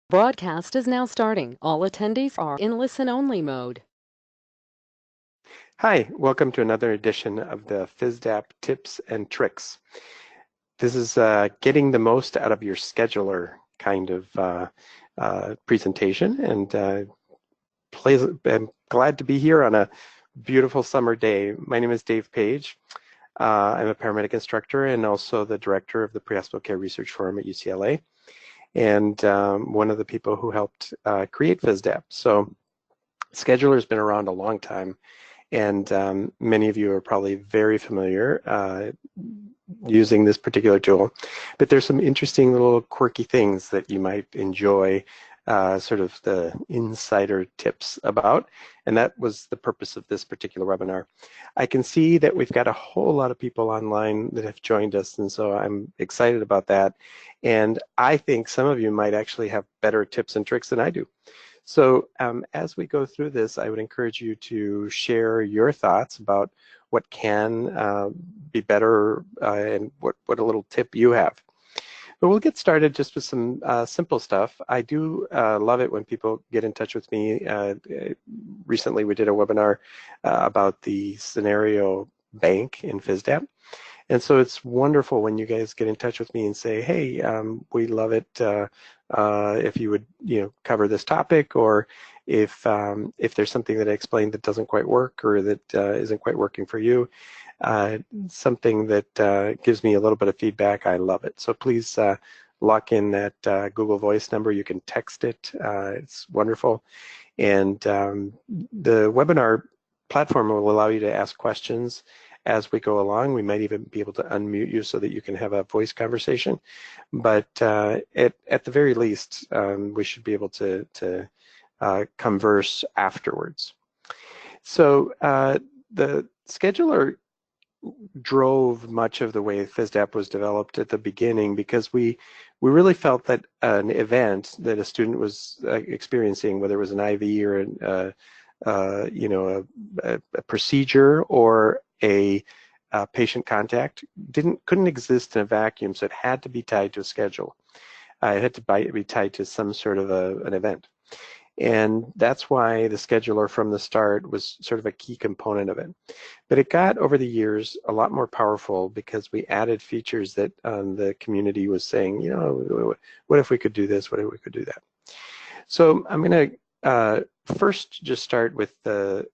Broadcast is now starting. All attendees are in listen-only mode. Hi, welcome to another edition of the Fisdap Tips and Tricks. This is getting the most out of your scheduler kind of presentation, and I'm glad to be here on a beautiful summer day. My name is Dave Page. I'm a paramedic instructor and also the director of the Pre-Hospital Care Research Forum at UCLA, and one of the people who helped create Fisdap. So scheduler's been around a long time, and many of you are probably very familiar using this particular tool. But there's some interesting little quirky things that you might enjoy, sort of the insider tips about, and that was the purpose of this particular webinar. I can see that we've got a whole lot of people online that have joined us, and so I'm excited about that. And I think some of you might actually have better tips and tricks than I do. So as we go through this, I would encourage you to share your thoughts about what can be better and what a little tip you have. But we'll get started just with some simple stuff. I do love it when people get in touch with me. Recently we did a webinar about the scenario bank in Fisdap. And so it's wonderful when you guys get in touch with me and say, hey, we love it if you would, cover this topic, or if there's something that I explained that doesn't quite work or that isn't quite working for you, something that gives me a little bit of feedback, I love it. So please lock in that Google Voice number. You can text it. It's wonderful. And the webinar platform will allow you to ask questions as we go along. We might even be able to unmute you so that you can have a voice conversation. But at the very least, we should be able to converse afterwards. So the scheduler drove much of the way Fisdap was developed at the beginning, because we really felt that an event that a student was experiencing, whether it was an IV or a procedure or a patient contact, couldn't exist in a vacuum, so it had to be tied to a schedule. It had to be tied to some sort of an event. And that's why the scheduler from the start was sort of a key component of it. But it got, over the years, a lot more powerful because we added features that the community was saying, what if we could do this? What if we could do that? So I'm going to first just start with the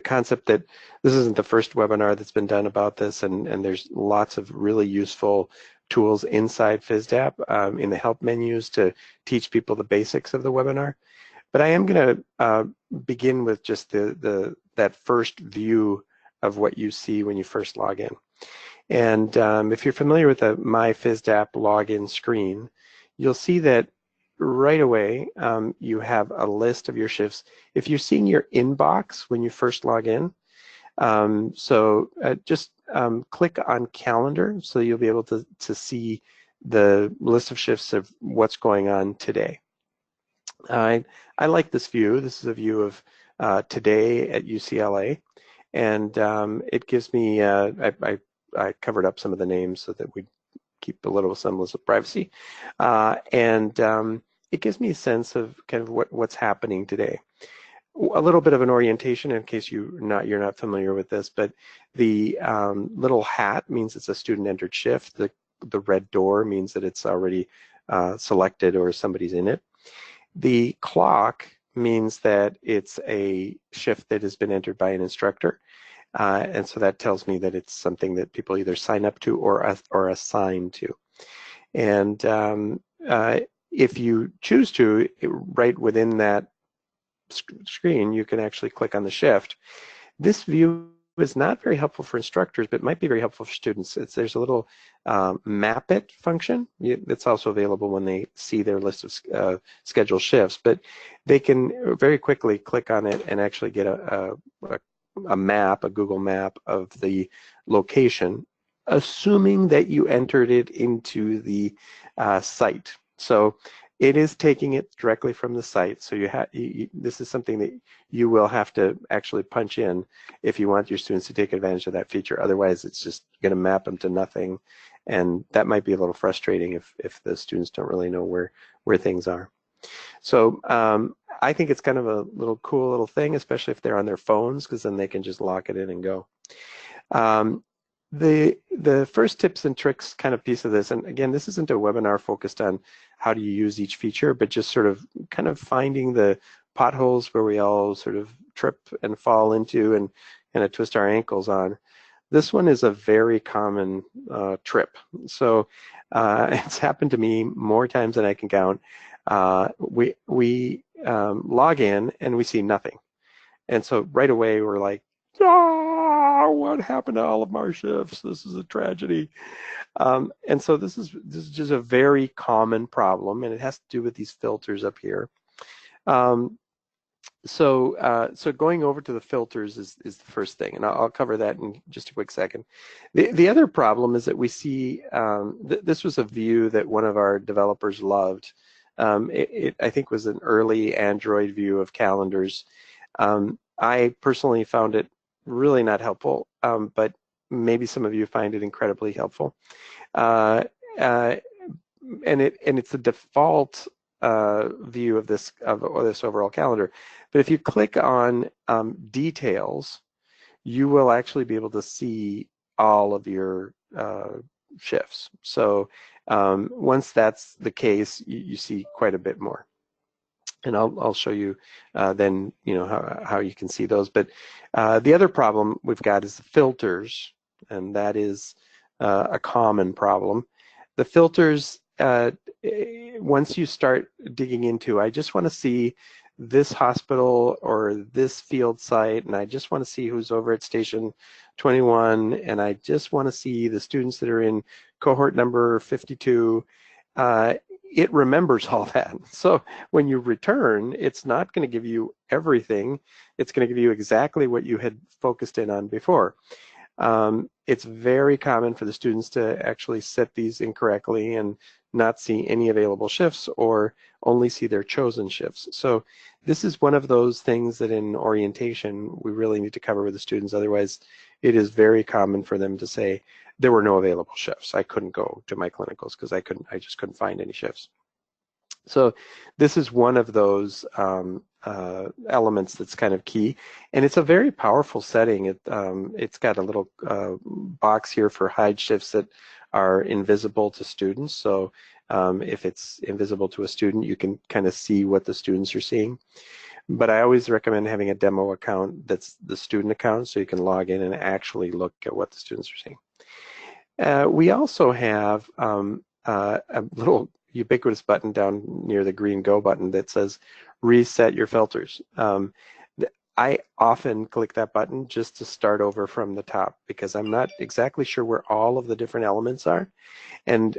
concept that this isn't the first webinar that's been done about this, and there's lots of really useful tools inside Fisdap in the help menus to teach people the basics of the webinar. But I am going to begin with just that first view of what you see when you first log in. And if you're familiar with the My Fisdap login screen, you'll see that right away you have a list of your shifts. If you're seeing your inbox when you first log in, just click on calendar, so you'll be able to see the list of shifts of what's going on today. I like this view. This is a view of today at UCLA, and it gives me, I covered up some of the names so that we keep a little semblance of privacy, and it gives me a sense of kind of what's happening today. A little bit of an orientation in case you're not familiar with this, but the little hat means it's a student entered shift. The red door means that it's already selected or somebody's in it. The clock means that it's a shift that has been entered by an instructor. And so that tells me that it's something that people either sign up to or assign to. And if you choose to, right within that screen, you can actually click on the shift. This view is not very helpful for instructors, but might be very helpful for students. There's a little map it function that's also available when they see their list of scheduled shifts, but they can very quickly click on it and actually get a map, a Google map of the location, assuming that you entered it into the site. So it is taking it directly from the site. So this is something that you will have to actually punch in if you want your students to take advantage of that feature. Otherwise, it's just going to map them to nothing, and that might be a little frustrating if the students don't really know where things are. So I think it's kind of a little cool little thing, especially if they're on their phones, because then they can just lock it in and go. The first tips and tricks kind of piece of this, and again, this isn't a webinar focused on how do you use each feature, but just sort of kind of finding the potholes where we all sort of trip and fall into and kind of twist our ankles on. This one is a very common trip. So it's happened to me more times than I can count. We log in and we see nothing. And so right away we're like, oh, what happened to all of our shifts? This is a tragedy. And so this is just a very common problem, and it has to do with these filters up here. So going over to the filters is the first thing, and I'll cover that in just a quick second. The other problem is that we see, this was a view that one of our developers loved. It I think was an early Android view of calendars. I personally found it really not helpful, but maybe some of you find it incredibly helpful. And it's the default view of this overall calendar. But if you click on details, you will actually be able to see all of your shifts. So once that's the case, you see quite a bit more. And I'll show you then, how you can see those. But the other problem we've got is the filters, and that is a common problem. The filters, once you start digging into, I just want to see this hospital or this field site, and I just want to see who's over at station 21, and I just want to see the students that are in cohort number 52. It remembers all that. So when you return, it's not going to give you everything. It's going to give you exactly what you had focused in on before. It's very common for the students to actually set these incorrectly and not see any available shifts or only see their chosen shifts. So this is one of those things that in orientation we really need to cover with the students. Otherwise, it is very common for them to say, there were no available shifts. I couldn't go to my clinicals because I just couldn't find any shifts. So this is one of those elements that's kind of key, and it's a very powerful setting. It's got a little box here for hide shifts that are invisible to students. So if it's invisible to a student, you can kind of see what the students are seeing. But I always recommend having a demo account that's the student account, so you can log in and actually look at what the students are seeing. We also have a little ubiquitous button down near the green go button that says reset your filters. I often click that button just to start over from the top because I'm not exactly sure where all of the different elements are, and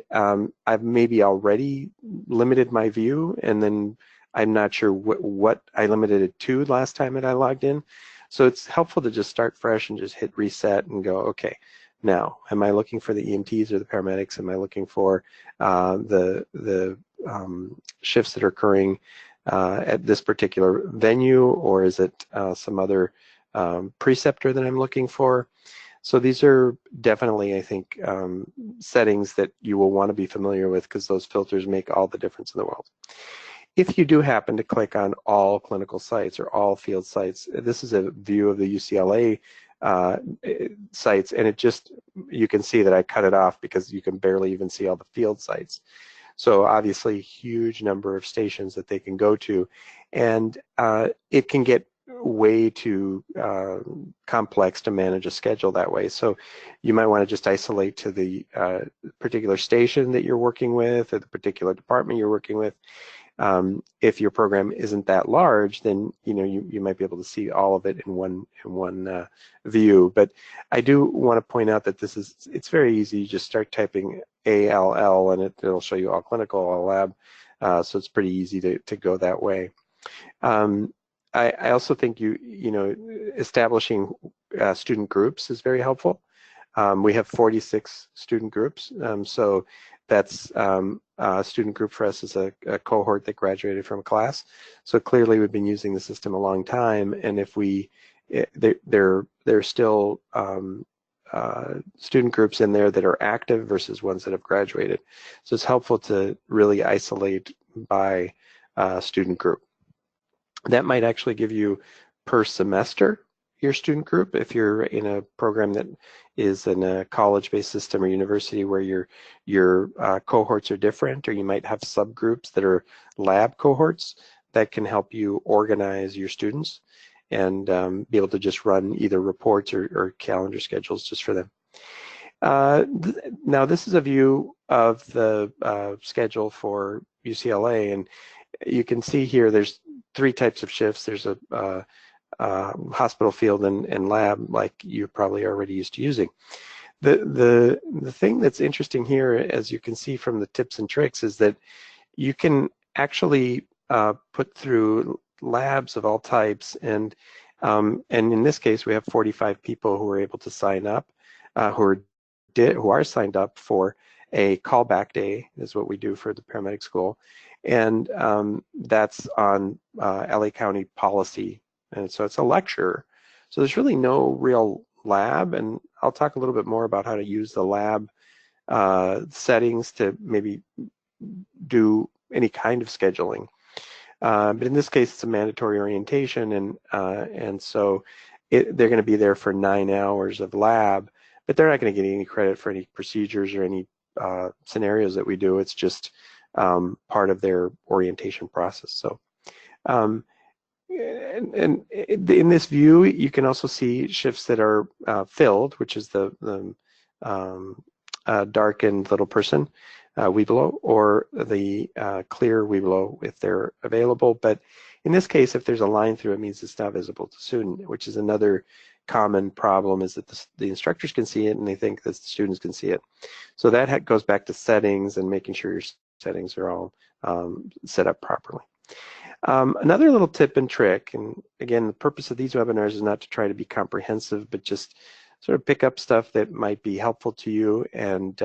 I've maybe already limited my view, and then I'm not sure what I limited it to last time that I logged in. So it's helpful to just start fresh and just hit reset and go, okay, now, am I looking for the EMTs or the paramedics? Am I looking for the shifts that are occurring at this particular venue, or is it some other preceptor that I'm looking for? So these are definitely, I think, settings that you will want to be familiar with because those filters make all the difference in the world. If you do happen to click on all clinical sites or all field sites, this is a view of the UCLA sites, and you can see that I cut it off because you can barely even see all the field sites. So obviously huge number of stations that they can go to, and it can get way too complex to manage a schedule that way. So you might want to just isolate to the particular station that you're working with or the particular department you're working with. If your program isn't that large, then you might be able to see all of it in one view. But I do want to point out that it's very easy. You just start typing ALL and it'll show you all clinical, all lab. So it's pretty easy to go that way. I also think establishing student groups is very helpful. We have 46 student groups, so that's a student group for us is a cohort that graduated from a class. So clearly we've been using the system a long time, and if they're still student groups in there that are active versus ones that have graduated. So it's helpful to really isolate by student group. That might actually give you per semester your student group if you're in a program that is in a college-based system or university where your cohorts are different, or you might have subgroups that are lab cohorts that can help you organize your students and be able to just run either reports or calendar schedules just for them. Now this is a view of the schedule for UCLA, and you can see here there's 3 types of shifts. There's a hospital field and lab, like you're probably already used to using. The thing that's interesting here, as you can see from the tips and tricks, is that you can actually put through labs of all types, and in this case we have 45 people who are able to sign up, who are signed up for a callback day, is what we do for the paramedic school, and that's on LA County policy, and so it's a lecture. So there's really no real lab, and I'll talk a little bit more about how to use the lab settings to maybe do any kind of scheduling. But in this case, it's a mandatory orientation, and so they're going to be there for 9 hours of lab, but they're not going to get any credit for any procedures or any scenarios that we do. It's just part of their orientation process. So, and in this view, you can also see shifts that are filled, which is the darkened little person Webelow, or the clear Webelow if they're available. But in this case, if there's a line through, it means it's not visible to student, which is another common problem, is that the instructors can see it and they think that the students can see it. So that goes back to settings and making sure your settings are all set up properly. Another little tip and trick, and again, the purpose of these webinars is not to try to be comprehensive, but just sort of pick up stuff that might be helpful to you, and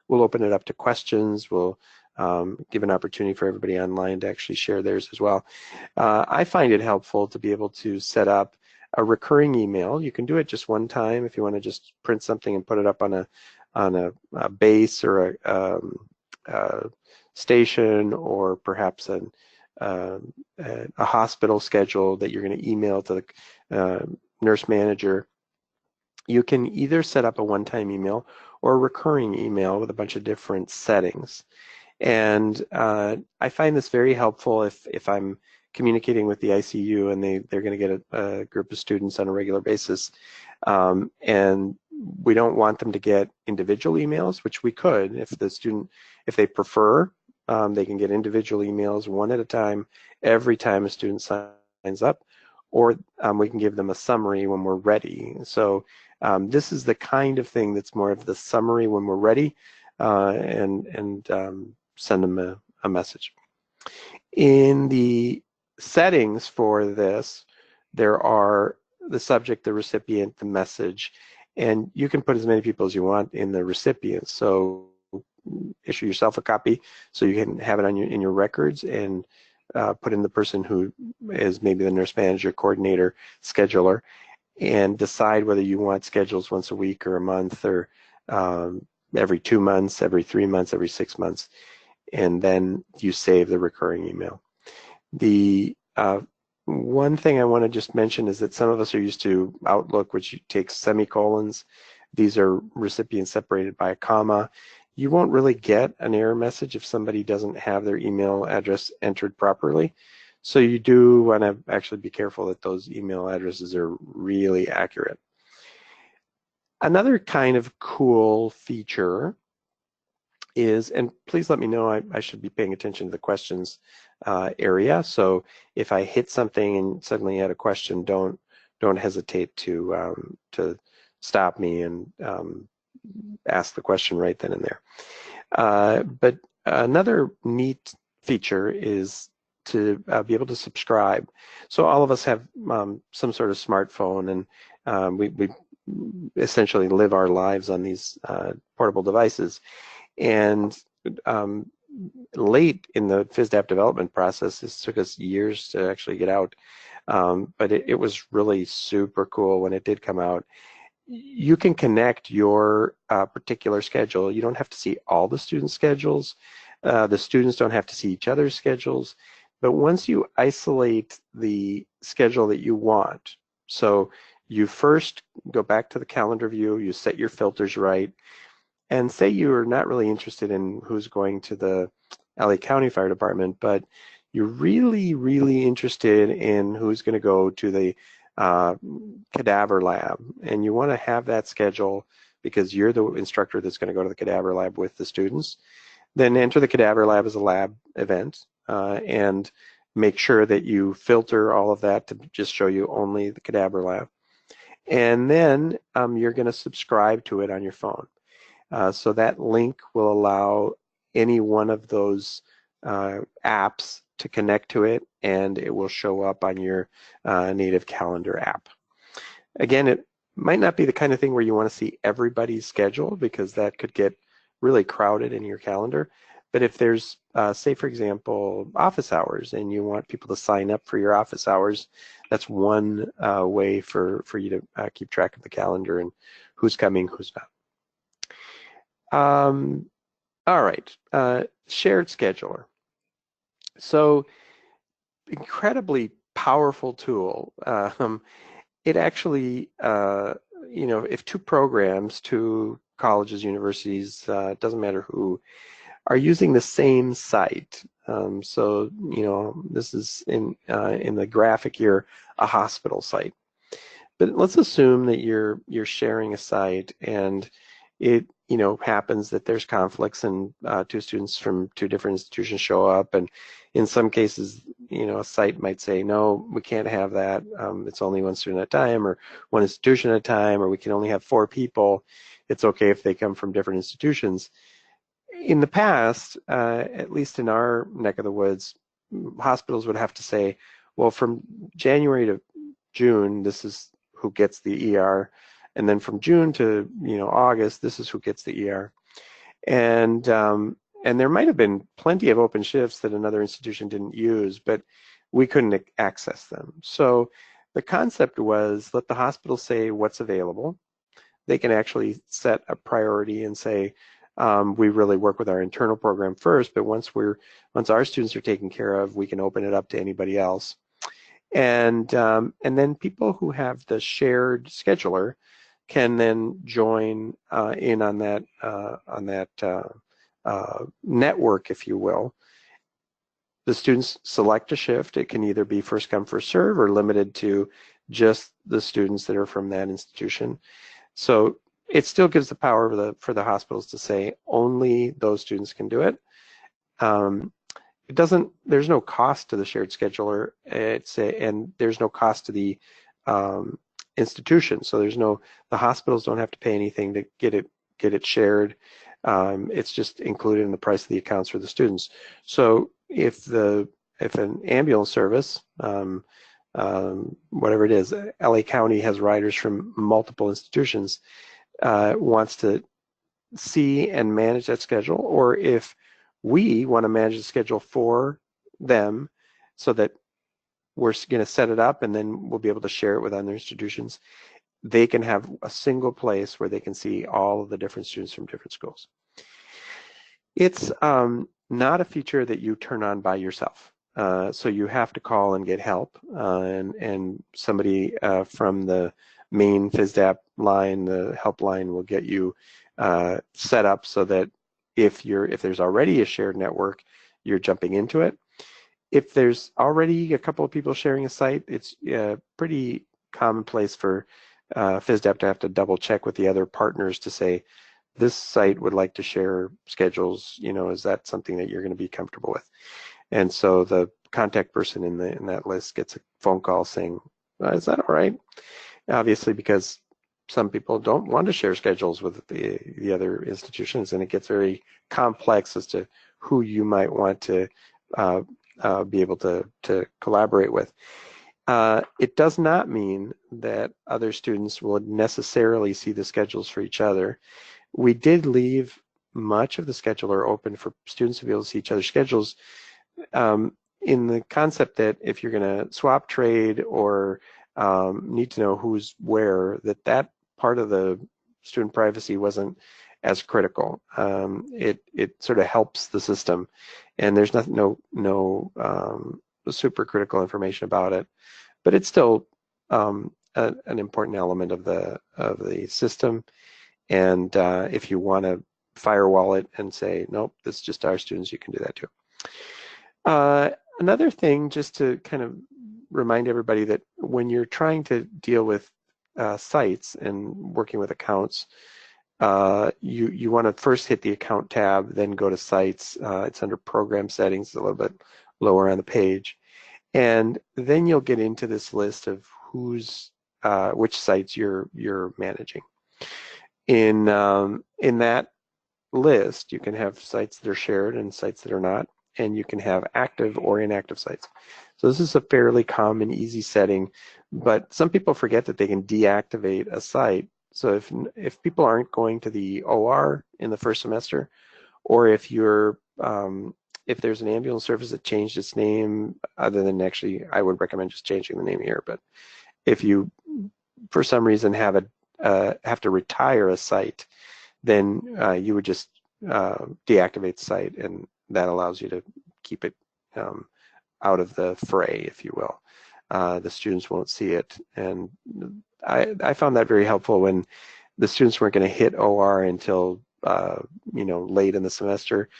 we'll open it up to questions. We'll give an opportunity for everybody online to actually share theirs as well. I find it helpful to be able to set up a recurring email. You can do it just one time if you want to just print something and put it up on a base or a station, or perhaps a hospital schedule that you're going to email to the nurse manager. You can either set up a one-time email or a recurring email with a bunch of different settings. And I find this very helpful if I'm communicating with the ICU and they're going to get a group of students on a regular basis. And we don't want them to get individual emails, which we could if they prefer. They can get individual emails one at a time every time a student signs up, or we can give them a summary when we're ready. So this is the kind of thing that's more of the summary when we're ready, and send them a message. In the settings for this, there are the subject, the recipient, the message, and you can put as many people as you want in the recipient. So issue yourself a copy so you can have it on in your records, and put in the person who is maybe the nurse manager, coordinator, scheduler, and decide whether you want schedules once a week or a month, or every 2 months, every 3 months, every 6 months, and then you save the recurring email. The one thing I want to just mention is that some of us are used to Outlook, which takes semicolons. These are recipients separated by a comma. You won't really get an error message if somebody doesn't have their email address entered properly. So you do want to actually be careful that those email addresses are really accurate. Another kind of cool feature is, and please let me know, I should be paying attention to the questions area. So if I hit something and suddenly add a question, don't hesitate to stop me and ask the question right then and there. But another neat feature is to be able to subscribe. So all of us have some sort of smartphone, and we essentially live our lives on these portable devices. And late in the Fisdap development process, this took us years to actually get out, but it was really super cool when it did come out. you can connect your particular schedule. You don't have to see all the students' schedules. The students don't have to see each other's schedules. But once you isolate the schedule that you want, so you first go back to the calendar view, you set your filters right, and say you're not really interested in who's going to the LA County Fire Department, but you're really, really interested in who's going to go to the uh, cadaver lab, and you want to have that schedule because you're the instructor that's going to go to the cadaver lab with the students. Then enter the cadaver lab as a lab event and make sure that you filter all of that to just show you only the cadaver lab. And then you're going to subscribe to it on your phone. So that link will allow any one of those apps to connect to it, and it will show up on your native calendar app. Again, it might not be the kind of thing where you want to see everybody's schedule because that could get really crowded in your calendar. But if there's, say, for example, office hours, and you want people to sign up for your office hours, that's one way for you to keep track of the calendar and who's coming, who's not. All right, shared scheduler. So incredibly powerful tool. It actually, if two programs, two colleges, universities, doesn't matter who, are using the same site. So, this is in the graphic here, a hospital site. But let's assume that you're sharing a site, and it happens that there's conflicts, and two students from two different institutions show up, and in some cases, a site might say, no, we can't have that. It's only one student at a time, or one institution at a time, or we can only have 4 people. It's okay if they come from different institutions. In the past, at least in our neck of the woods, hospitals would have to say, well, from January to June, this is who gets the ER, and then from June to August, this is who gets the ER. And there might have been plenty of open shifts that another institution didn't use, but we couldn't access them. So the concept was, let the hospital say what's available. They can actually set a priority and say, we really work with our internal program first, but once our students are taken care of, we can open it up to anybody else. And then people who have the shared scheduler can then join in on that network, if you will. The students select a shift. It can either be first come, first serve, or limited to just the students that are from that institution. So it still gives the power for the hospitals to say only those students can do it. There's no cost to the shared scheduler, and there's no cost to the institution. So the hospitals don't have to pay anything to get it shared. It's just included in the price of the accounts for the students. So if an ambulance service, whatever it is, LA County has riders from multiple institutions, wants to see and manage that schedule, or if we want to manage the schedule for them so that we're going to set it up and then we'll be able to share it with other institutions, they can have a single place where they can see all of the different students from different schools. It's not a feature that you turn on by yourself. So you have to call and get help, and somebody from the main Fisdap line, the helpline, will get you set up so that if there's already a shared network, you're jumping into it. If there's already a couple of people sharing a site, it's pretty commonplace for Fisdap to have to double check with the other partners to say, this site would like to share schedules, is that something that you're going to be comfortable with? And so the contact person in that list gets a phone call saying, is that all right? Obviously, because some people don't want to share schedules with the other institutions, and it gets very complex as to who you might want to be able to collaborate with. It does not mean that other students will necessarily see the schedules for each other. We did leave much of the scheduler open for students to be able to see each other's schedules, in the concept that if you're going to swap trade or need to know who's where, that part of the student privacy wasn't as critical. It sort of helps the system, and there's no super critical information about it, but it's still an important element of the system. And if you want to firewall it and say, nope, this is just our students, you can do that too. Another thing, just to kind of remind everybody that when you're trying to deal with sites and working with accounts, you want to first hit the account tab, then go to sites. It's under program settings, it's a little bit lower on the page. And then you'll get into this list of which sites you're managing. In that list, you can have sites that are shared and sites that are not, and you can have active or inactive sites. So this is a fairly common, easy setting, but some people forget that they can deactivate a site. So if people aren't going to the OR in the first semester, or if there's an ambulance service that changed its name, other than actually, I would recommend just changing the name here. But if you, for some reason, have to retire a site, then you would just deactivate the site, and that allows you to keep it out of the fray, if you will. The students won't see it, and I found that very helpful when the students weren't going to hit OR until late in the semester.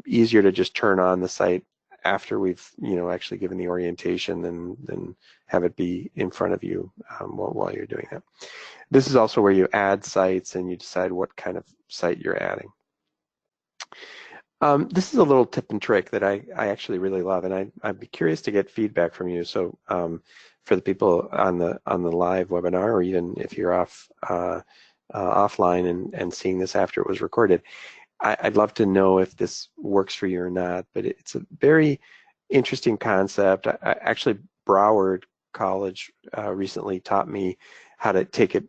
Easier to just turn on the site after we've actually given the orientation than have it be in front of you while you're doing that. This is also where you add sites and you decide what kind of site you're adding. This is a little tip and trick that I actually really love, and I'd be curious to get feedback from you. So for the people on the live webinar, or even if you're offline and seeing this after it was recorded, I'd love to know if this works for you or not. But it's a very interesting concept. Actually, Broward College recently taught me how to take it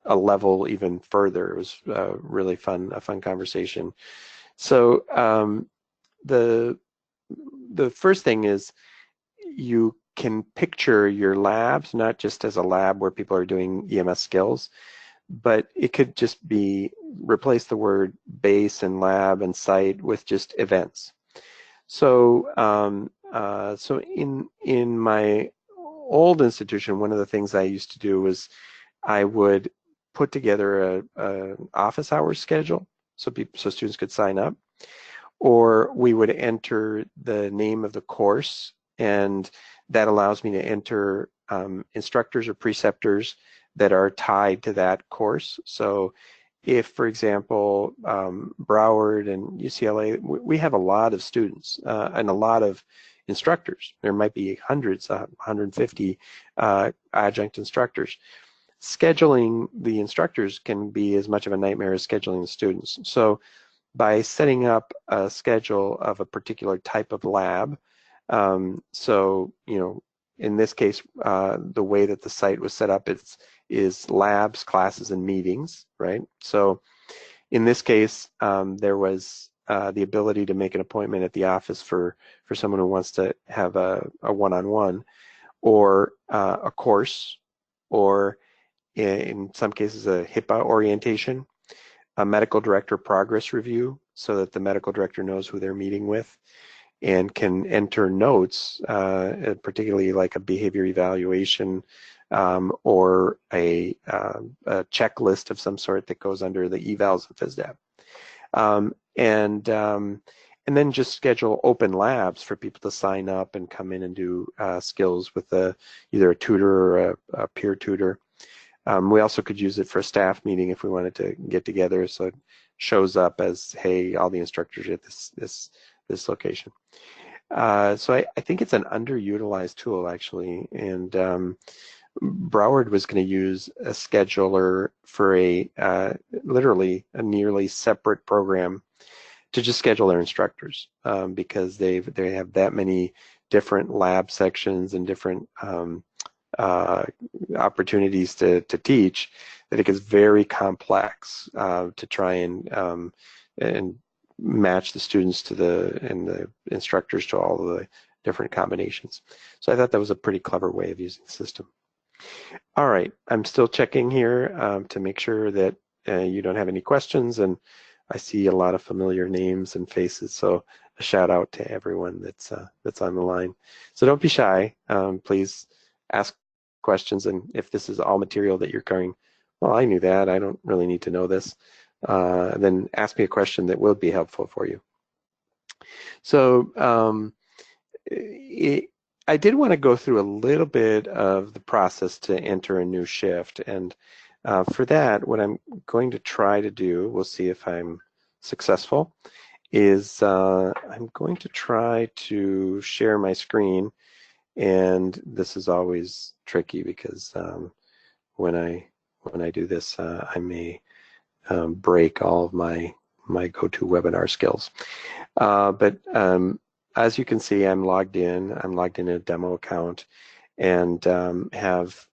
a level even further. It was really fun, a fun conversation. So the first thing is you can picture your labs not just as a lab where people are doing EMS skills, but it could just be replace the word base and lab and site with just events. So so in my old institution, one of the things I used to do was I would put together a office hours schedule so students could sign up, or we would enter the name of the course, and that allows me to enter instructors or preceptors that are tied to that course. So if, for example, Broward and UCLA, we have a lot of students and a lot of instructors. There might be hundreds, 150 adjunct instructors. Scheduling the instructors can be as much of a nightmare as scheduling the students. So by setting up a schedule of a particular type of lab, so in this case, the way that the site was set up is labs, classes, and meetings, right? So in this case, there was the ability to make an appointment at the office for someone who wants to have a one-on-one, or a course, or in some cases a HIPAA orientation, a medical director progress review, so that the medical director knows who they're meeting with and can enter notes, particularly like a behavior evaluation or a checklist of some sort that goes under the evals of Fisdap. And then just schedule open labs for people to sign up and come in and do skills with either a tutor or a peer tutor. We also could use it for a staff meeting if we wanted to get together, so it shows up as, hey, all the instructors are at this location. So I think it's an underutilized tool, actually, and Broward was going to use a scheduler for literally a nearly separate program to just schedule their instructors, because they have that many different lab sections and different opportunities to teach, that it gets very complex to try and match the students to the instructors to all of the different combinations. So I thought that was a pretty clever way of using the system. All right, I'm still checking here to make sure that you don't have any questions, and I see a lot of familiar names and faces, so a shout out to everyone that's on the line. So don't be shy. Please ask questions, and if this is all material that you're going, well, I knew that, I don't really need to know this, then ask me a question that will be helpful for you. So it, I did want to go through a little bit of the process to enter a new shift, and for that, what I'm going to try to do, we'll see if I'm successful, is I'm going to try to share my screen, and this is always tricky because when I do this, I may break all of my GoToWebinar skills. But as you can see, I'm logged in. I'm logged in a demo account, and have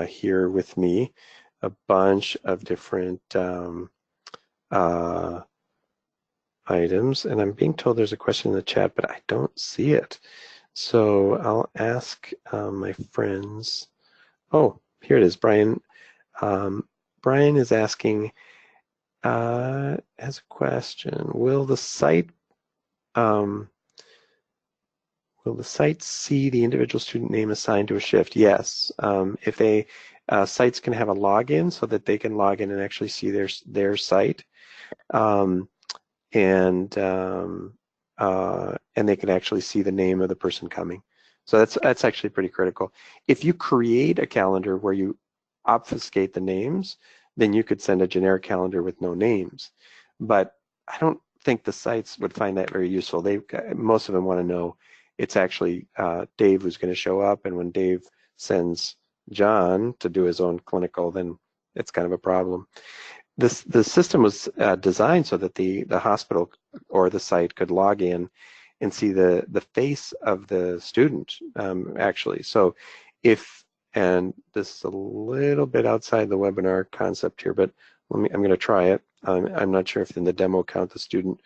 here with me a bunch of different items. And I'm being told there's a question in the chat, but I don't see it. So I'll ask my friends. Oh, here it is, Brian. Brian is asking, as a question, will the site see the individual student name assigned to a shift? Yes. If sites can have a login so that they can log in and actually see their site, and they can actually see the name of the person coming. So that's actually pretty critical. If you create a calendar where you obfuscate the names, then you could send a generic calendar with no names. But I don't think the sites would find that very useful. Most of them want to know it's actually Dave who's going to show up, and when Dave sends John to do his own clinical, then it's kind of a problem. The system was designed so that the hospital or the site could log in and see the face of the student, actually. So and this is a little bit outside the webinar concept here, but I'm going to try it. I'm not sure if in the demo account the student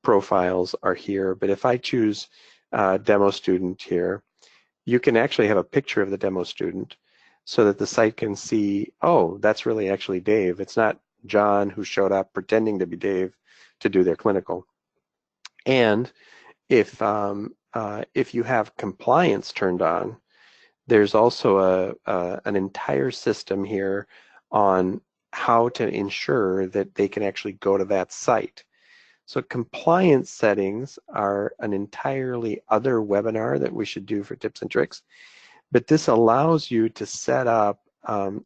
profiles are here, but if I choose demo student here, you can actually have a picture of the demo student so that the site can see, oh, that's really actually Dave. It's not John who showed up pretending to be Dave to do their clinical. And if you have compliance turned on, there's also an entire system here on how to ensure that they can actually go to that site. So compliance settings are an entirely other webinar that we should do for tips and tricks, but this allows you to set up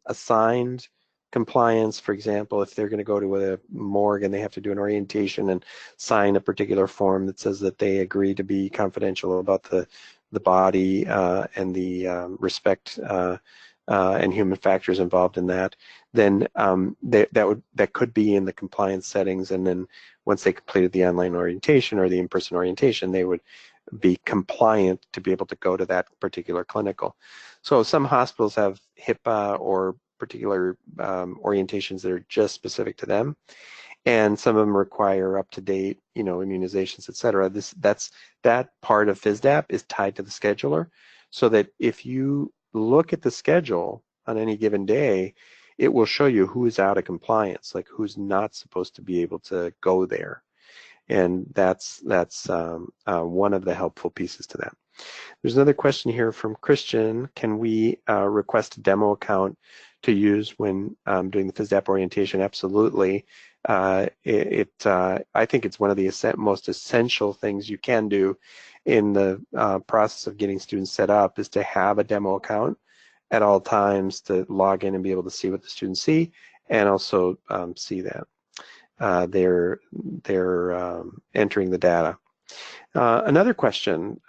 assigned compliance. For example, if they're going to go to a morgue and they have to do an orientation and sign a particular form that says that they agree to be confidential about the body and the respect and human factors involved in that, then that could be in the compliance settings. And then once they completed the online orientation or the in-person orientation, they would be compliant to be able to go to that particular clinical. So some hospitals have HIPAA or particular orientations that are just specific to them, and some of them require up-to-date, immunizations, et cetera. That part of Fisdap is tied to the scheduler, so that if you look at the schedule on any given day, it will show you who is out of compliance, like who's not supposed to be able to go there. And that's one of the helpful pieces to that. There's another question here from Christian. Can we request a demo account to use when doing the Fisdap orientation? Absolutely. I think it's one of the most essential things you can do in the process of getting students set up is to have a demo account at all times to log in and be able to see what the students see, and also see that they're entering the data. Another question,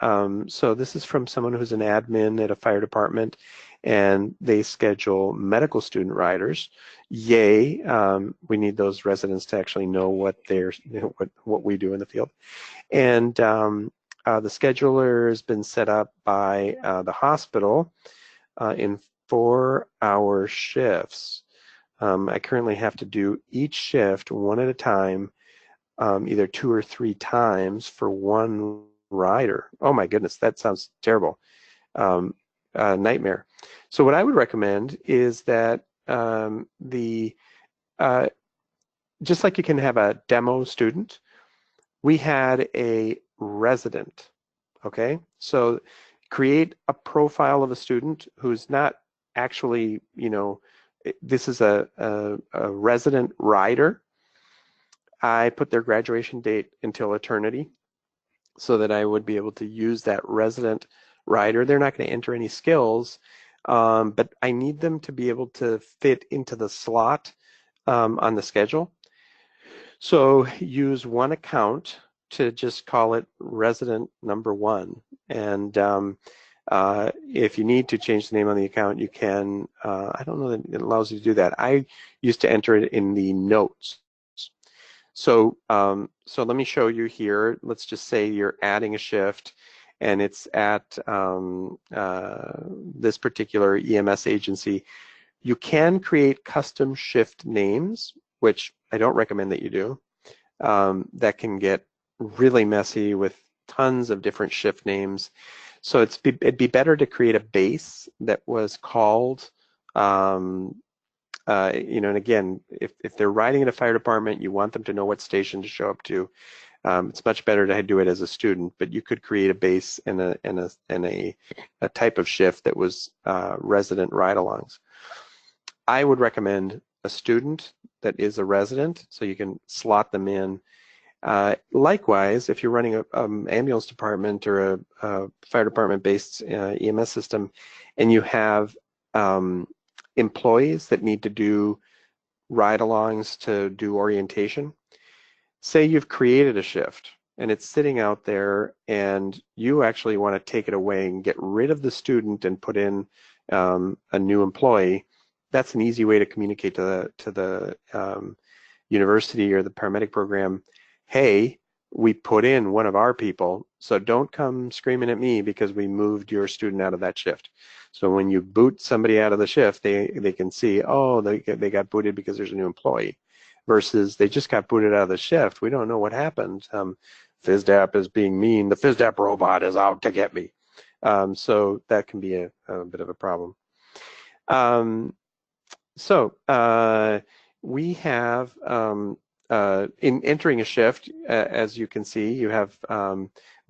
so this is from someone who's an admin at a fire department, and they schedule medical student riders. Yay, we need those residents to actually know what what we do in the field. And the scheduler has been set up by the hospital in 4-hour shifts. I currently have to do each shift one at a time, either 2 or 3 times for one rider. Oh my goodness, that sounds terrible. nightmare. So what I would recommend is that uh, just like you can have a demo student, we had a resident, okay? So create a profile of a student who's not actually, this is a resident rider. I put their graduation date until eternity so that I would be able to use that resident rider. They're not going to enter any skills, but I need them to be able to fit into the slot on the schedule. So use one account to just call it resident number one. And if you need to change the name on the account, you can. I don't know that it allows you to do that. I used to enter it in the notes. So let me show you here. Let's just say you're adding a shift and it's at this particular EMS agency. You can create custom shift names, which I don't recommend that you do. That can get really messy with tons of different shift names. So it'd be better to create a base that was called, and again, if they're riding in a fire department, you want them to know what station to show up to. It's much better to do it as a student, but you could create a base and a type of shift that was resident ride-alongs. I would recommend a student that is a resident, so you can slot them in. Likewise, if you're running an ambulance department or a fire department-based EMS system, and you have employees that need to do ride-alongs to do orientation, say you've created a shift and it's sitting out there and you actually want to take it away and get rid of the student and put in a new employee, that's an easy way to communicate to the university or the paramedic program, hey, we put in one of our people, so don't come screaming at me because we moved your student out of that shift. So when you boot somebody out of the shift, they can see, oh, they got booted because there's a new employee, versus they just got booted out of the shift. We don't know what happened. Fisdap is being mean. The Fisdap robot is out to get me. So that can be a bit of a problem. We have, in entering a shift, as you can see, you have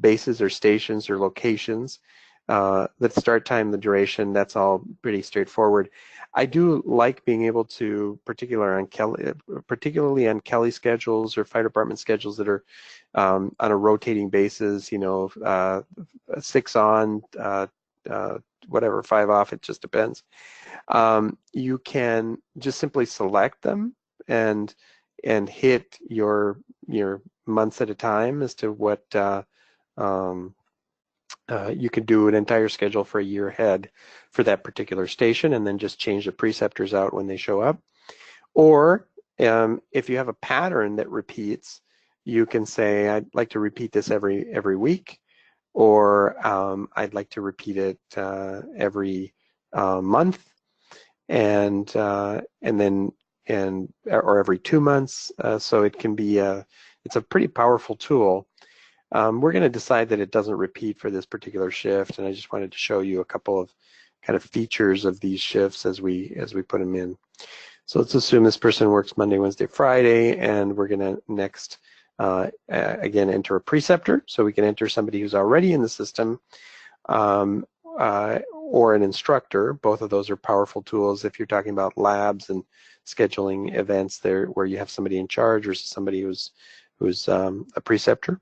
bases or stations or locations. The start time, the duration, that's all pretty straightforward. I do like being able to, particularly on Kelly schedules or fire department schedules that are on a rotating basis, 6 on, whatever, 5 off, it just depends. You can just simply select them and hit your months at a time as to what you could do an entire schedule for a year ahead for that particular station, and then just change the preceptors out when they show up. Or if you have a pattern that repeats, you can say, I'd like to repeat this every week, or I'd like to repeat it every month, and then or every 2 months. So it can be it's a pretty powerful tool. We're going to decide that it doesn't repeat for this particular shift, and I just wanted to show you a couple of kind of features of these shifts as we put them in. So let's assume this person works Monday, Wednesday, Friday, and we're going to next again enter a preceptor, so we can enter somebody who's already in the system, or an instructor. Both of those are powerful tools if you're talking about labs and scheduling events there where you have somebody in charge versus somebody who's a preceptor.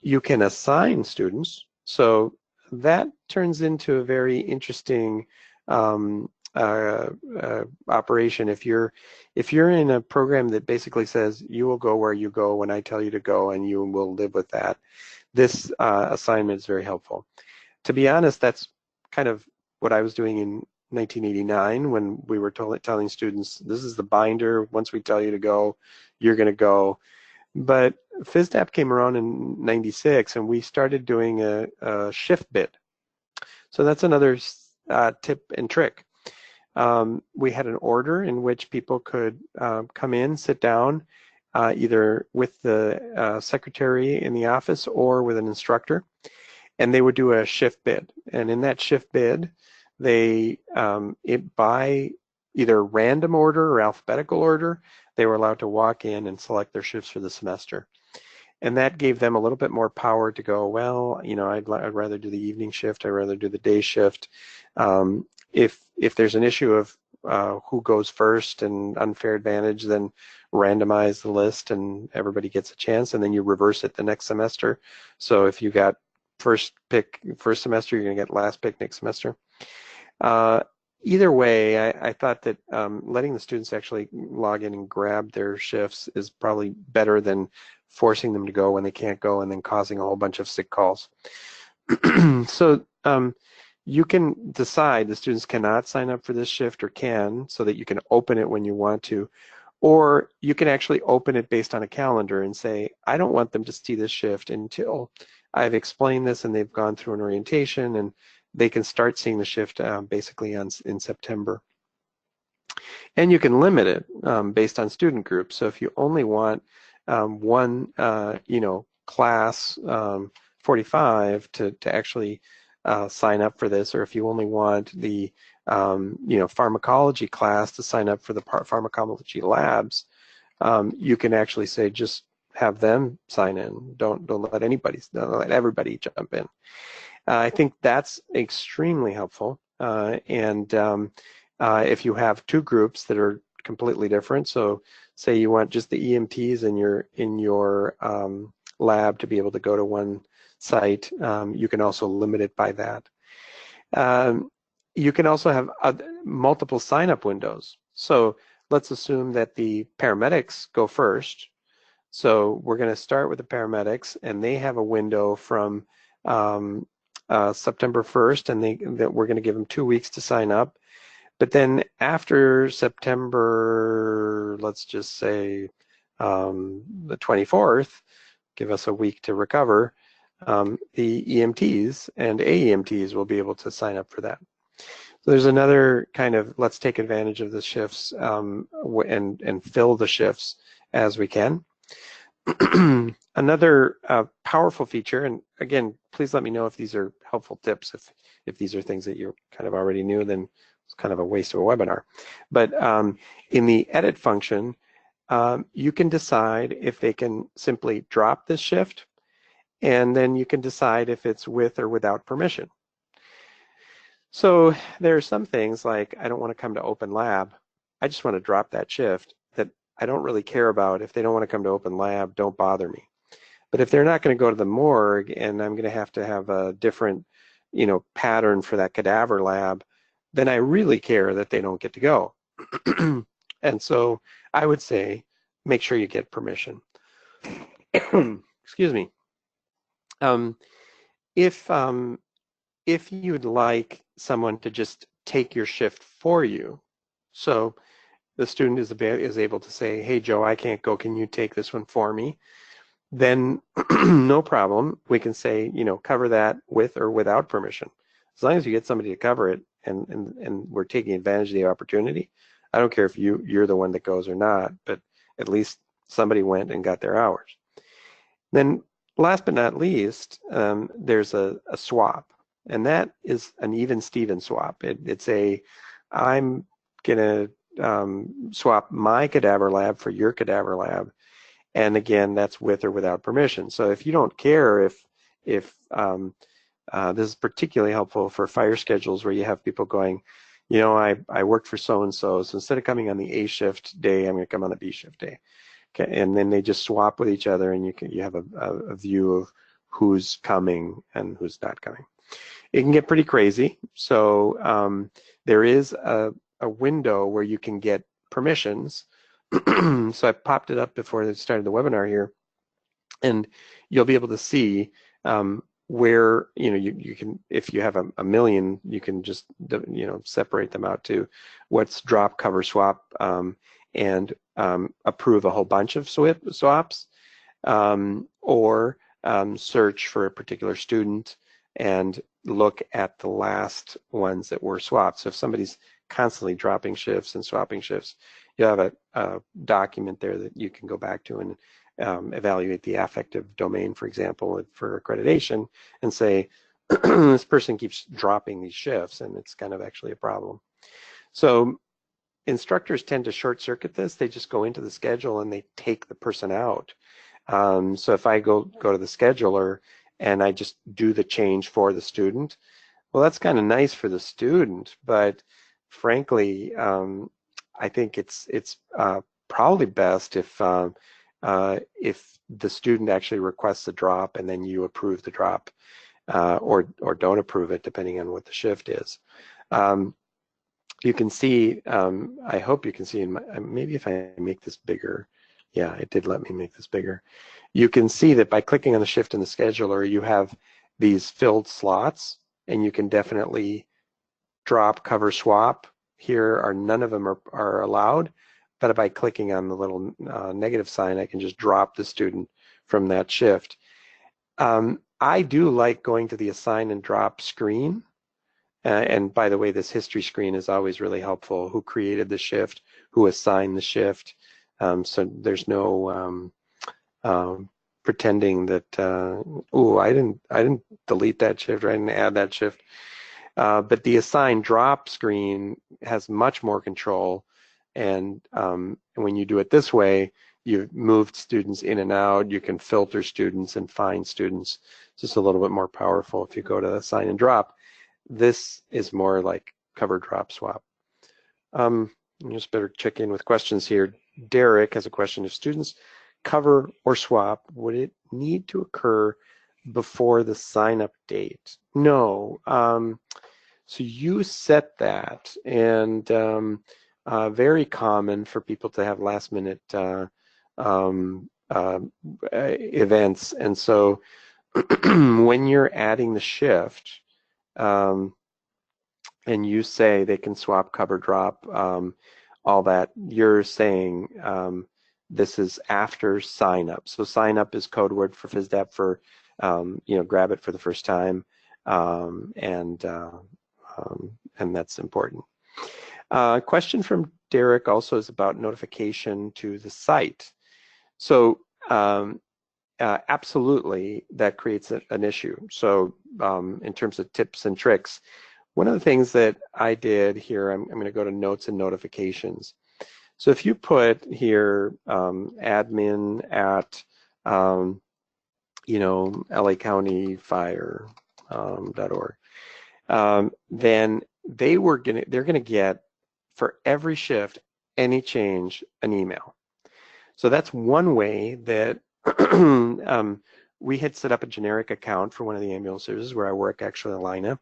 You can assign students, so that turns into a very interesting operation. If you're in a program that basically says you will go where you go when I tell you to go, and you will live with that, this assignment is very helpful. To be honest, that's kind of what I was doing in 1989 when we were telling students, this is the binder. Once we tell you to go, you're going to go. But Fisdap came around in 96, and we started doing a shift bid. So that's another tip and trick. We had an order in which people could come in, sit down, either with the secretary in the office or with an instructor. and they would do a shift bid. And in that shift bid, they, by either random order or alphabetical order, they were allowed to walk in and select their shifts for the semester. And that gave them a little bit more power to go, well, I'd rather do the evening shift, I'd rather do the day shift. If there's an issue of who goes first and unfair advantage, then randomize the list and everybody gets a chance, and then you reverse it the next semester. So if you got first pick first semester, you're going to get last pick next semester. Either way, I thought that letting the students actually log in and grab their shifts is probably better than forcing them to go when they can't go and then causing a whole bunch of sick calls. So you can decide the students cannot sign up for this shift or can, so that you can open it when you want to, or you can actually open it based on a calendar and say, I don't want them to see this shift until I've explained this and they've gone through an orientation, and they can start seeing the shift basically in September. And you can limit it based on student groups. So if you only want one, class 45 to actually sign up for this, or if you only want the pharmacology class to sign up for the pharmacology labs, you can actually say just have them sign in. Don't let everybody jump in. I think that's extremely helpful. And if you have two groups that are completely different, so say you want just the EMTs in your lab to be able to go to one site, you can also limit it by that. You can also have multiple sign-up windows. So let's assume that the paramedics go first. So we're going to start with the paramedics, and they have a window from September 1st, and that we're going to give them 2 weeks to sign up. But then after September, let's just say the 24th, give us a week to recover, the EMTs and AEMTs will be able to sign up for that. So there's another kind of, let's take advantage of the shifts and fill the shifts as we can. Another powerful feature, and again, please let me know if these are helpful tips. If these are things that you kind of already knew, then it's kind of a waste of a webinar. But in the edit function, you can decide if they can simply drop this shift, and then you can decide if it's with or without permission. So there are some things like, I don't want to come to open lab, I just want to drop that shift, that I don't really care about. If they don't want to come to open lab, don't bother me. But if they're not going to go to the morgue and I'm going to have a different, pattern for that cadaver lab, then I really care that they don't get to go. And so I would say, make sure you get permission. Excuse me. If you'd like someone to just take your shift for you, so the student is able to say, hey, Joe, I can't go, can you take this one for me? Then no problem. We can say, cover that with or without permission. As long as you get somebody to cover it and we're taking advantage of the opportunity, I don't care if you're the one that goes or not, but at least somebody went and got their hours. Then last but not least, there's a swap, and that is an even Steven swap. I'm gonna swap my cadaver lab for your cadaver lab, and again, that's with or without permission. So if you don't care if this is particularly helpful for fire schedules where you have people going, I worked for so-and-so, so instead of coming on the A shift day, I'm going to come on the B shift day. Okay, and then they just swap with each other, and you have a view of who's coming and who's not coming. It can get pretty crazy. So there is a window where you can get permissions. So I popped it up before I started the webinar here, and you'll be able to see where you can, if you have a million, you can just separate them out to what's drop, cover, swap, and approve a whole bunch of swaps, or search for a particular student and look at the last ones that were swapped. So if somebody's constantly dropping shifts and swapping shifts, you have a document there that you can go back to and evaluate the affective domain, for example, for accreditation, and say, this person keeps dropping these shifts, and it's kind of actually a problem. So instructors tend to short circuit this. They just go into the schedule and they take the person out. So if I go to the scheduler and I just do the change for the student, well, that's kind of nice for the student, but frankly, I think it's probably best if the student actually requests a drop and then you approve the drop, or don't approve it, depending on what the shift is. You can see, I hope you can see in my, maybe if I make this bigger, yeah, it did let me make this bigger. You can see that by clicking on the shift in the scheduler, you have these filled slots, and you can definitely drop, cover, swap. Here are none of them are allowed, but by clicking on the little negative sign, I can just drop the student from that shift. I do like going to the assign and drop screen. And by the way, this history screen is always really helpful. Who created the shift? Who assigned the shift? So there's no pretending that I didn't delete that shift, or I didn't add that shift. But the assign drop screen has much more control, and when you do it this way, you've moved students in and out. You can filter students and find students. It's just a little bit more powerful if you go to assign and drop. This is more like cover, drop, swap. Just better check in with questions here. Derek has a question. If students cover or swap, would it need to occur before the sign-up date? No. So you set that, and very common for people to have last-minute events. And so when you're adding the shift, and you say they can swap, cover, drop, all that, you're saying this is after sign up. So sign up is code word for Fisdap for, grab it for the first time, and that's important. Question from Derek also is about notification to the site. So absolutely, that creates an issue. So in terms of tips and tricks, one of the things that I did here, I'm going to go to notes and notifications. So if you put here admin at LACountyFire.org, then they're gonna get, for every shift, any change, an email. So that's one way that we had set up a generic account for one of the ambulance services where I work, actually, Alina.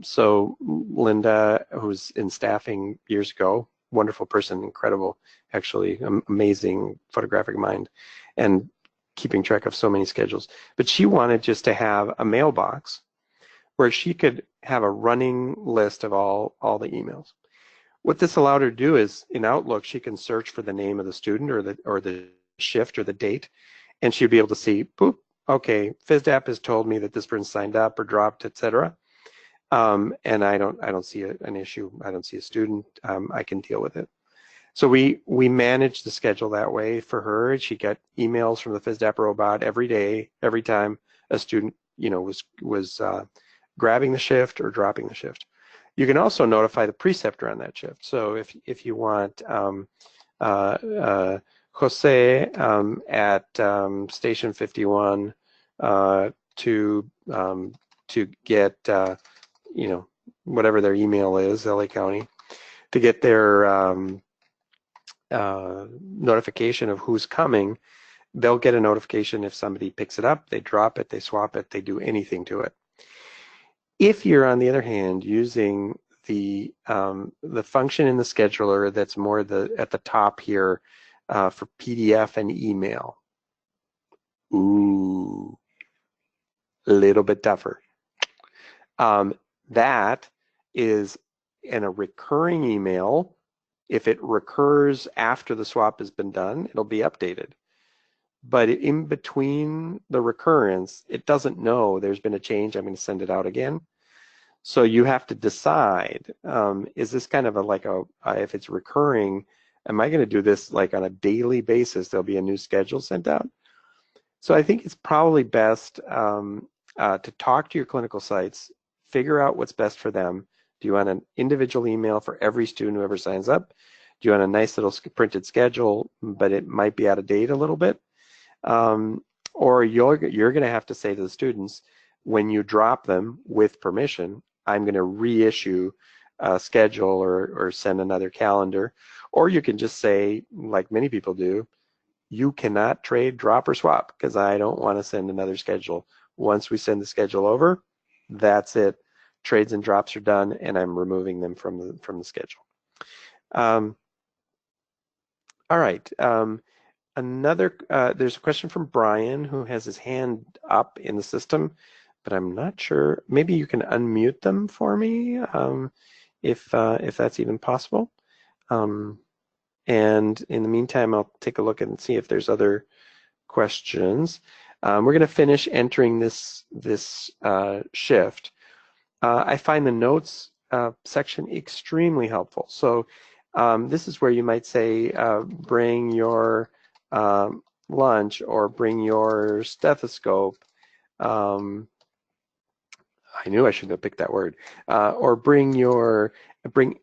So Linda, who's in staffing years ago, wonderful person, incredible, actually, amazing photographic mind, and keeping track of so many schedules. But she wanted just to have a mailbox where she could have a running list of all the emails. What this allowed her to do is, in Outlook, she can search for the name of the student or the shift or the date, and she'd be able to see, boop, okay, Fisdap has told me that this person signed up or dropped, etc. And I don't see an issue. I don't see a student. I can deal with it. So we managed the schedule that way for her. She got emails from the Fisdap robot every day, every time a student, was grabbing the shift or dropping the shift. You can also notify the preceptor on that shift. So if you want Jose at station 51 to get whatever their email is, LA County, to get their notification of who's coming, they'll get a notification if somebody picks it up, they drop it, they swap it, they do anything to it. If you're, on the other hand, using the function in the scheduler that's more at the top here for PDF and email, ooh, a little bit tougher. That is in a recurring email. If it recurs after the swap has been done, it'll be updated. But in between the recurrence, it doesn't know there's been a change. I'm going to send it out again. So you have to decide, is this kind of if it's recurring, am I going to do this like on a daily basis? There'll be a new schedule sent out. So I think it's probably best to talk to your clinical sites, figure out what's best for them. Do you want an individual email for every student who ever signs up? Do you want a nice little printed schedule, but it might be out of date a little bit? Or you're going to have to say to the students, when you drop them with permission, I'm going to reissue a schedule or send another calendar. Or you can just say, like many people do, you cannot trade, drop, or swap because I don't want to send another schedule. Once we send the schedule over, that's it. Trades and drops are done, and I'm removing them from the schedule. All right. There's a question from Brian who has his hand up in the system, but I'm not sure. Maybe you can unmute them for me if that's even possible. And in the meantime, I'll take a look and see if there's other questions. We're going to finish entering this shift. I find the notes section extremely helpful. So this is where you might say, bring your lunch or bring your stethoscope. I knew I shouldn't have picked that word. Or bring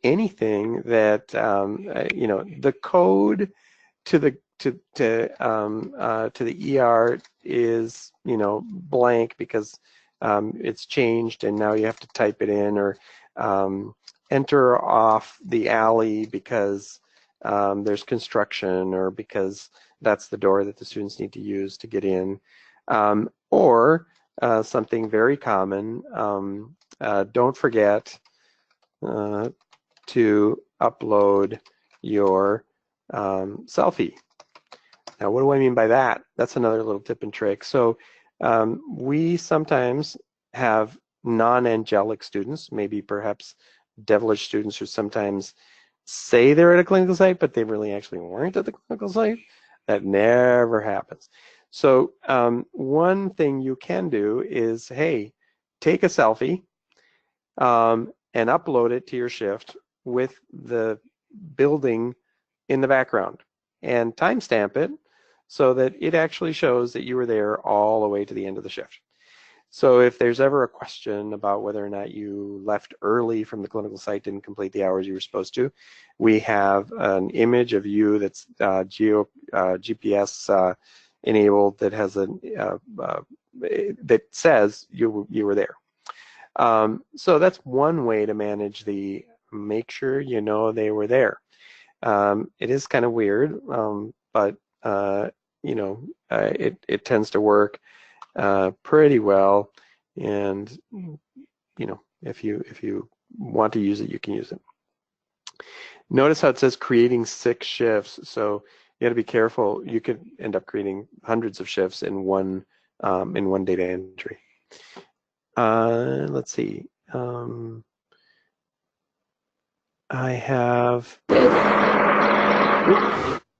anything that the code to the ER is blank because it's changed and now you have to type it in, or enter off the alley because there's construction, or because that's the door that the students need to use to get in, or something very common, don't forget to upload your selfie. Now, what do I mean by that? That's another little tip and trick. So we sometimes have non-angelic students, maybe perhaps devilish students, who sometimes say they're at a clinical site, but they really actually weren't at the clinical site. That never happens. So one thing you can do is, hey, take a selfie and upload it to your shift with the building in the background, and timestamp it so that it actually shows that you were there all the way to the end of the shift. So if there's ever a question about whether or not you left early from the clinical site, didn't complete the hours you were supposed to, we have an image of you that's GPS enabled that has that says you were there. So that's one way to manage the make sure you know they were there. It is kind of weird, but it tends to work pretty well, and if you want to use it, you can use it. Notice how it says creating 6 shifts. So you got to be careful. You could end up creating hundreds of shifts in one data entry. Let's see.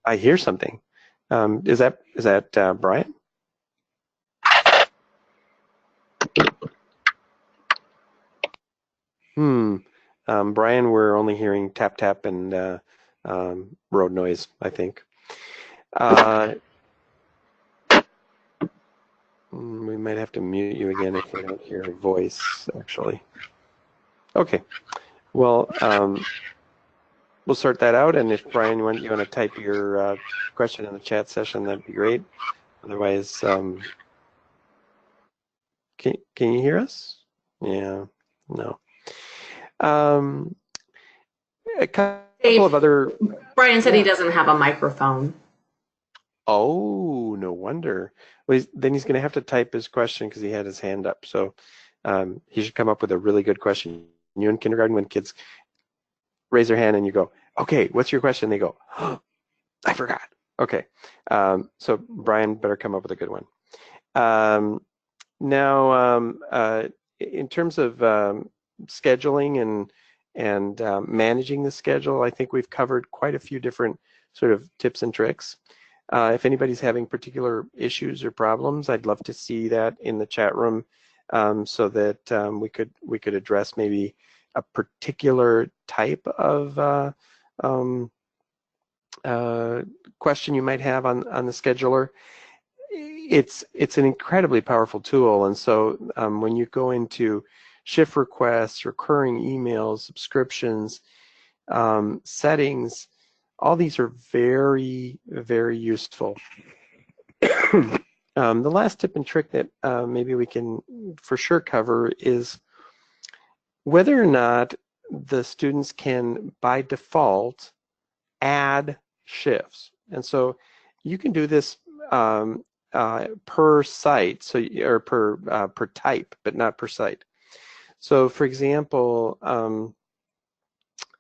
I hear something. Is that Brian? Brian, we're only hearing tap tap and road noise, I think. We might have to mute you again if we don't hear a voice, actually. Okay. Well, we'll sort that out, and if Brian, you want to type your question in the chat session, that'd be great. Otherwise, can you hear us? Yeah, no. A couple of other. Brian said he doesn't have a microphone. Oh, no wonder. Well, then he's going to have to type his question because he had his hand up. So he should come up with a really good question. You in kindergarten, when kids raise their hand and you go, okay, what's your question? They go, oh, I forgot. Okay. So Brian better come up with a good one. Now, in terms of scheduling and managing the schedule, I think we've covered quite a few different sort of tips and tricks. If anybody's having particular issues or problems, I'd love to see that in the chat room so that we could address maybe a particular type of question you might have on the scheduler. it's an incredibly powerful tool. And so when you go into shift requests, recurring emails, subscriptions, settings, all these are very, very useful. The last tip and trick that maybe we can for sure cover is whether or not the students can, by default, add shifts. And so you can do this per site, or per type, but not per site. So, for example,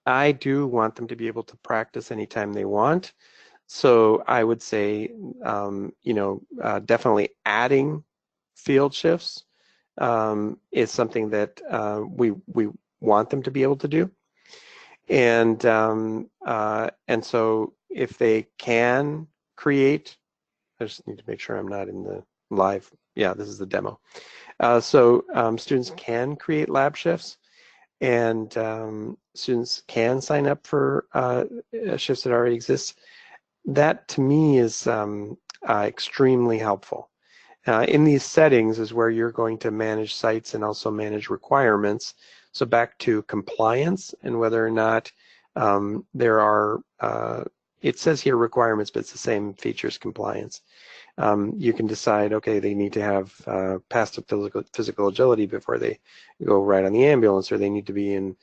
I do want them to be able to practice anytime they want. So I would say, definitely adding field shifts is something that we want them to be able to do. And so if they can create, I just need to make sure I'm not in the live. Yeah, this is the demo. So students can create lab shifts, and students can sign up for shifts that already exist. That to me is extremely helpful. In these settings is where you're going to manage sites and also manage requirements. So back to compliance and whether or not there are, it says here requirements, but it's the same features compliance. You can decide, okay, they need to have passed physical agility before they go ride on the ambulance, or they need to be in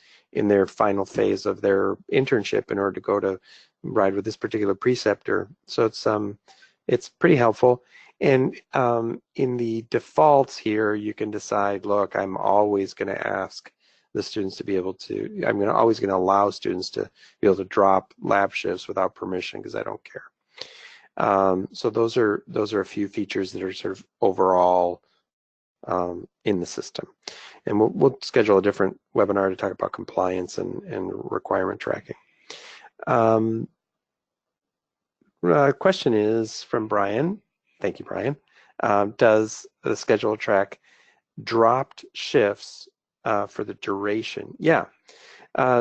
their final phase of their internship in order to go to ride with this particular preceptor. So it's pretty helpful. And in the defaults here, you can decide, look, I'm always going to ask the students to be able to, always going to allow students to be able to drop lab shifts without permission because I don't care. So those are a few features that are sort of overall in the system. And we'll schedule a different webinar to talk about compliance and requirement tracking. Question is from Brian. Thank you, Brian. Does the schedule track dropped shifts for the duration? Yeah.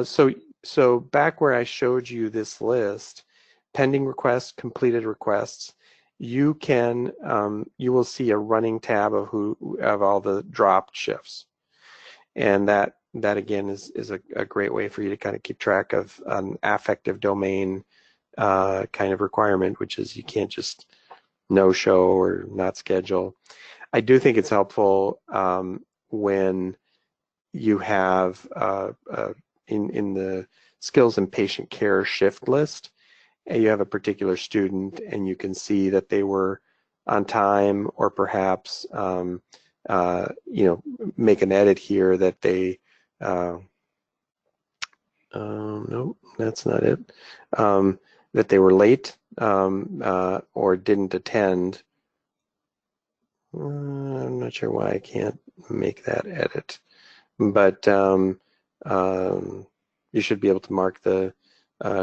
So back where I showed you this list, pending requests, completed requests, you can you will see a running tab of all the dropped shifts, and that again is a great way for you to kind of keep track of an affective domain kind of requirement, which is you can't just no show or not schedule. I do think it's helpful when you have in the skills and patient care shift list, and you have a particular student and you can see that they were on time, or perhaps make an edit here that they no, that's not it, that they were late or didn't attend. I'm not sure why I can't make that edit, but you should be able to mark the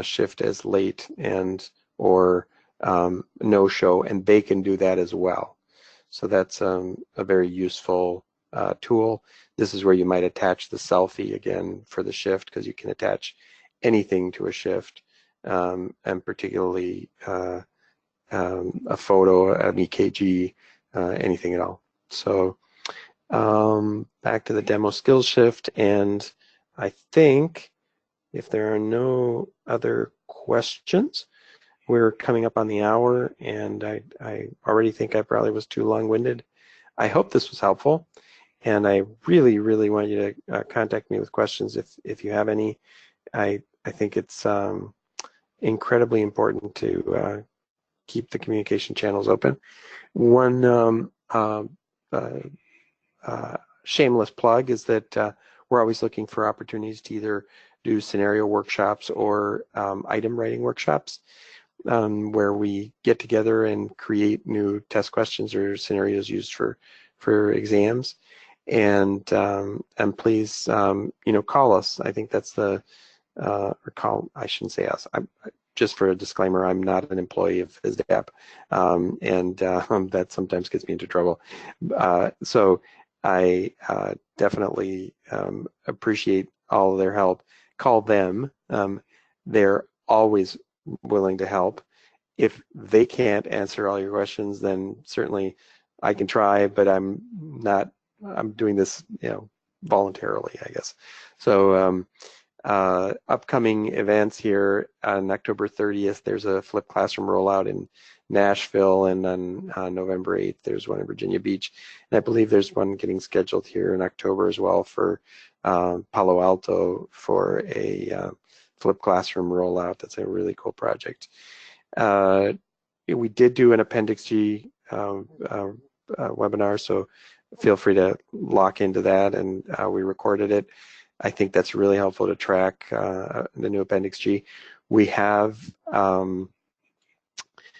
shift as late or no show, and they can do that as well. So that's a very useful tool. This is where you might attach the selfie again for the shift, because you can attach anything to a shift, and particularly a photo, an EKG, anything at all. So back to the demo skills shift, and I think if there are no other questions, we're coming up on the hour, and I already think I probably was too long-winded. I hope this was helpful, and I really, really want you to contact me with questions if you have any. I think it's incredibly important to keep the communication channels open. One shameless plug is that we're always looking for opportunities to either do scenario workshops or item writing workshops, where we get together and create new test questions or scenarios used for exams. And please, call us. I think that's the or call. I shouldn't say us. Just for a disclaimer, I'm not an employee of Fisdap, and that sometimes gets me into trouble. So I definitely appreciate all of their help. Call them. They're always willing to help. if they can't answer all your questions, then certainly I can try, but I'm doing this, voluntarily, I guess. So upcoming events here on October 30th, there's a flipped classroom rollout in Nashville, and on November 8th, there's one in Virginia Beach. And I believe there's one getting scheduled here in October as well for Palo Alto for a flipped classroom rollout. That's a really cool project. We did do an Appendix G webinar, so feel free to lock into that, and we recorded it. I think that's really helpful to track the new Appendix G. We have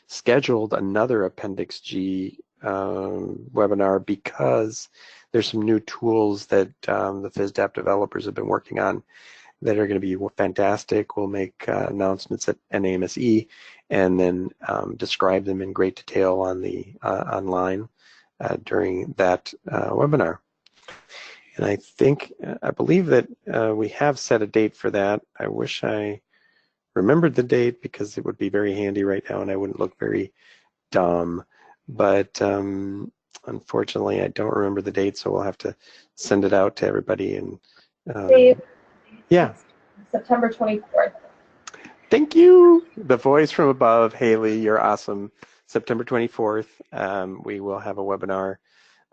scheduled another Appendix G webinar because there's some new tools that the Fisdap developers have been working on that are going to be fantastic. We'll make announcements at NAMSE and then describe them in great detail on the online during that webinar. And I believe that we have set a date for that. I wish I remembered the date because it would be very handy right now and I wouldn't look very dumb. But unfortunately, I don't remember the date, so we'll have to send it out to everybody. And Dave, yeah. September 24th. Thank you. The voice from above, Haley, you're awesome. September 24th, we will have a webinar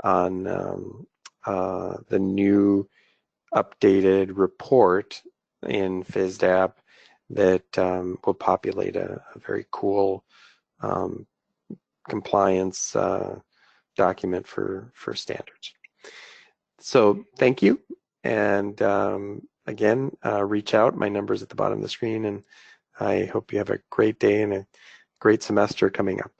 on the new updated report in Fisdap that will populate a very cool compliance document for standards. So thank you, and again, reach out. My number's at the bottom of the screen, and I hope you have a great day and a great semester coming up.